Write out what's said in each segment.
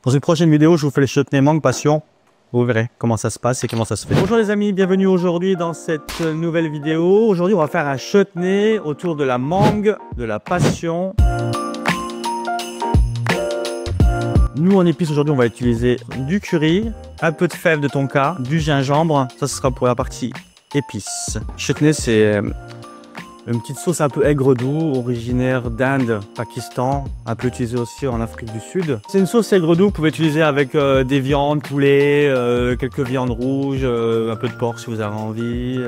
Dans une prochaine vidéo, je vous fais les chutneys mangue passion. Vous verrez comment ça se passe et comment ça se fait. Bonjour les amis, bienvenue aujourd'hui dans cette nouvelle vidéo. Aujourd'hui, on va faire un chutney autour de la mangue, de la passion. Nous, en épices, aujourd'hui, on va utiliser du curry, un peu de fèves de tonka, du gingembre. Ça, ce sera pour la partie épices. Chutney, c'est une petite sauce un peu aigre-doux, originaire d'Inde, Pakistan, un peu utilisée aussi en Afrique du Sud. C'est une sauce aigre-doux que vous pouvez utiliser avec des viandes, poulet, quelques viandes rouges, un peu de porc si vous avez envie,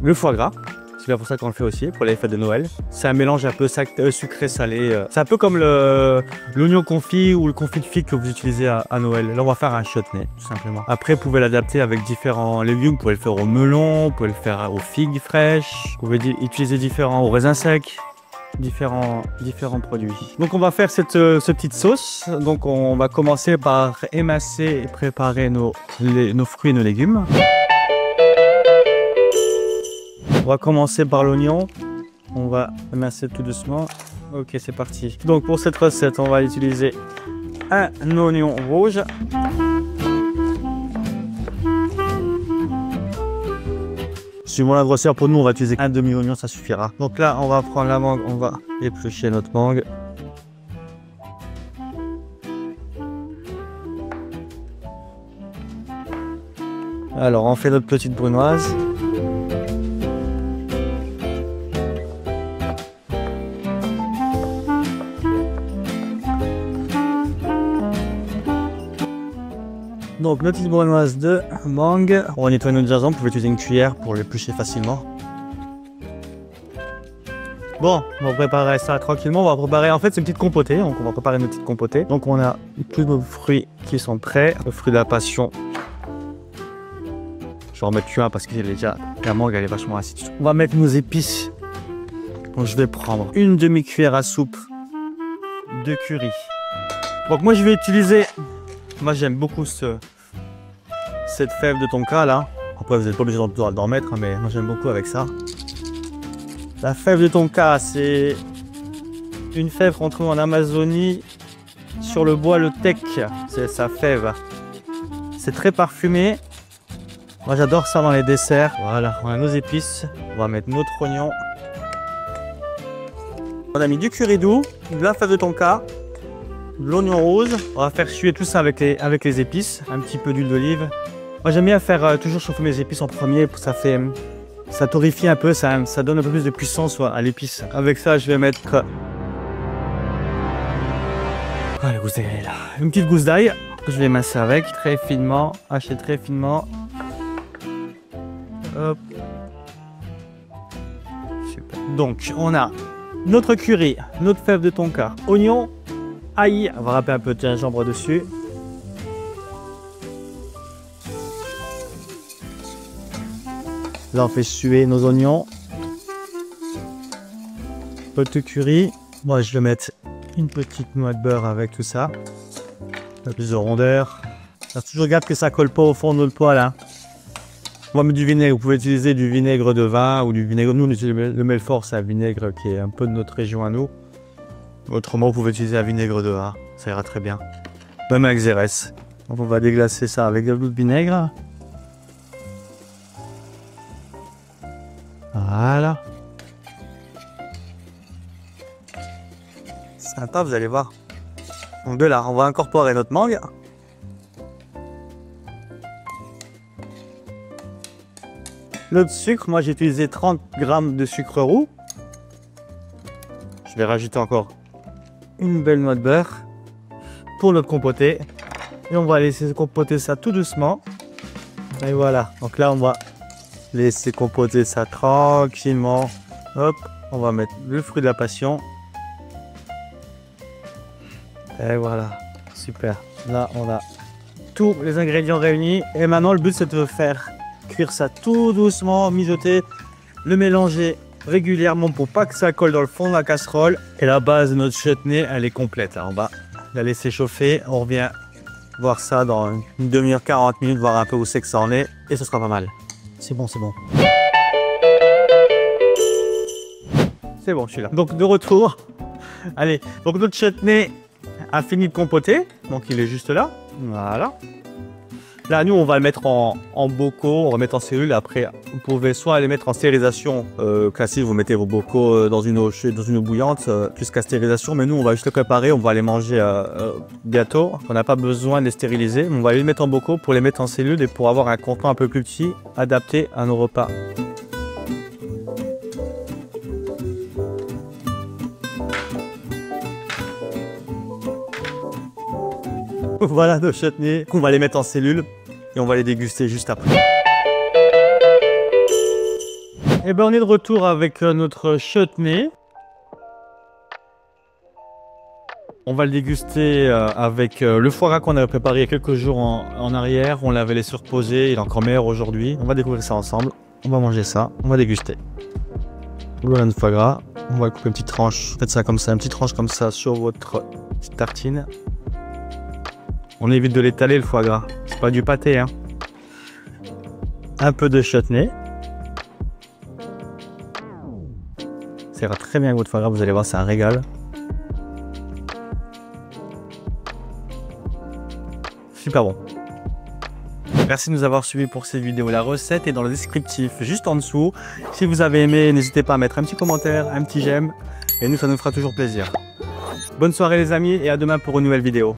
le foie gras. C'est bien pour ça qu'on le fait aussi, pour les fêtes de Noël. C'est un mélange un peu sucré-salé. C'est un peu comme l'oignon confit ou le confit de figue que vous utilisez à Noël. Là, on va faire un chutney, tout simplement. Après, vous pouvez l'adapter avec différents légumes. Vous pouvez le faire au melon, vous pouvez le faire aux figues fraîches. Vous pouvez utiliser aux raisins secs. Différents produits. Donc on va faire cette petite sauce. Donc on va commencer par émasser et préparer nos fruits et nos légumes. On va commencer par l'oignon. On va émasser tout doucement. Ok, c'est parti. Donc pour cette recette, on va utiliser un oignon rouge. Suivant la grosseur, pour nous, on va utiliser un demi-oignon, ça suffira. Donc là, on va prendre la mangue, on va éplucher notre mangue. Alors, on fait notre petite brunoise. Donc notre petite brunoise de mangue. On va nettoyer notre gingembre, vous pouvez utiliser une cuillère pour l'éplucher facilement. Bon, on va préparer ça tranquillement. On va préparer, en fait c'est une petite compotée, donc on va préparer une petite compotée. Donc on a tous nos fruits qui sont prêts. Le fruit de la passion. Je vais en mettre qu'un parce que déjà la mangue elle est vachement acide. On va mettre nos épices. Donc je vais prendre une demi-cuillère à soupe de curry. Donc moi je vais utiliser, moi j'aime beaucoup cette fève de tonka là. Après vous n'êtes pas obligé d'en mettre, hein, mais moi j'aime beaucoup avec ça. La fève de tonka, c'est une fève qu'on trouve en Amazonie sur le bois le teck. C'est sa fève. C'est très parfumé. Moi j'adore ça dans les desserts. Voilà, on a nos épices. On va mettre notre oignon. On a mis du curry doux, de la fève de tonka, de l'oignon rouge. On va faire suer tout ça avec les épices. Un petit peu d'huile d'olive. Moi j'aime bien faire toujours chauffer mes épices en premier. Ça torréfie un peu, ça donne un peu plus de puissance à l'épice. Avec ça je vais mettre la gousse d'ail là. Une petite gousse d'ail que je vais masser avec très finement, hacher très finement. Hop. Super. Donc on a notre curry, notre fève de tonka, oignon, ail, on va râper un peu de gingembre dessus. Là on fait suer nos oignons. Un peu de curry. Moi je vais mettre une petite noix de beurre avec tout ça. Un peu plus de rondeur. Faites toujours gaffe que ça colle pas au fond de notre poêle. Hein. On va mettre du vinaigre. Vous pouvez utiliser du vinaigre de vin ou du vinaigre. Nous on utilise le Melfort, c'est un vinaigre qui est un peu de notre région à nous. Autrement vous pouvez utiliser un vinaigre de vin. Ça ira très bien. Même avec Xérès. Donc on va déglacer ça avec de l'eau de vinaigre. Voilà. Sympa, vous allez voir. Donc de là, on va incorporer notre mangue. Notre sucre, moi j'ai utilisé 30 g de sucre roux. Je vais rajouter encore une belle noix de beurre pour notre compoté. Et on va laisser compoter ça tout doucement. Et voilà, donc là on va laisser compoter ça tranquillement. Hop, on va mettre le fruit de la passion. Et voilà, super. Là, on a tous les ingrédients réunis. Et maintenant, le but, c'est de faire cuire ça tout doucement, mijoter, le mélanger régulièrement pour pas que ça colle dans le fond de la casserole. Et la base de notre chutney, elle est complète. Là, on va la laisser chauffer. On revient voir ça dans une demi-heure, 40 minutes, voir un peu où c'est que ça en est. Et ce sera pas mal. C'est bon, c'est bon. C'est bon, je suis là. Donc de retour. Allez, donc notre chutney a fini de compoter, donc il est juste là. Voilà. Là, nous, on va le mettre en bocaux, on va mettre en cellule. Après, vous pouvez soit les mettre en stérilisation classique, vous mettez vos bocaux dans une eau bouillante jusqu'à stérilisation. Mais nous, on va juste les préparer, on va les manger bientôt. On n'a pas besoin de les stériliser. On va les mettre en bocaux pour les mettre en cellule et pour avoir un contenant un peu plus petit, adapté à nos repas. Voilà nos chutneys, on va les mettre en cellule et on va les déguster juste après. Et ben on est de retour avec notre chutney. On va le déguster avec le foie gras qu'on avait préparé il y a quelques jours en arrière. On l'avait laissé reposer, il est encore meilleur aujourd'hui. On va découvrir ça ensemble. On va manger ça, on va déguster. Voilà notre foie gras. On va couper une petite tranche, faites ça comme ça, une petite tranche comme ça sur votre petite tartine. On évite de l'étaler le foie gras, c'est pas du pâté hein. Un peu de chutney. Ça ira très bien avec votre foie gras, vous allez voir, c'est un régal. Super bon. Merci de nous avoir suivis pour cette vidéo. La recette est dans le descriptif juste en dessous. Si vous avez aimé, n'hésitez pas à mettre un petit commentaire, un petit j'aime. Et nous, ça nous fera toujours plaisir. Bonne soirée les amis et à demain pour une nouvelle vidéo.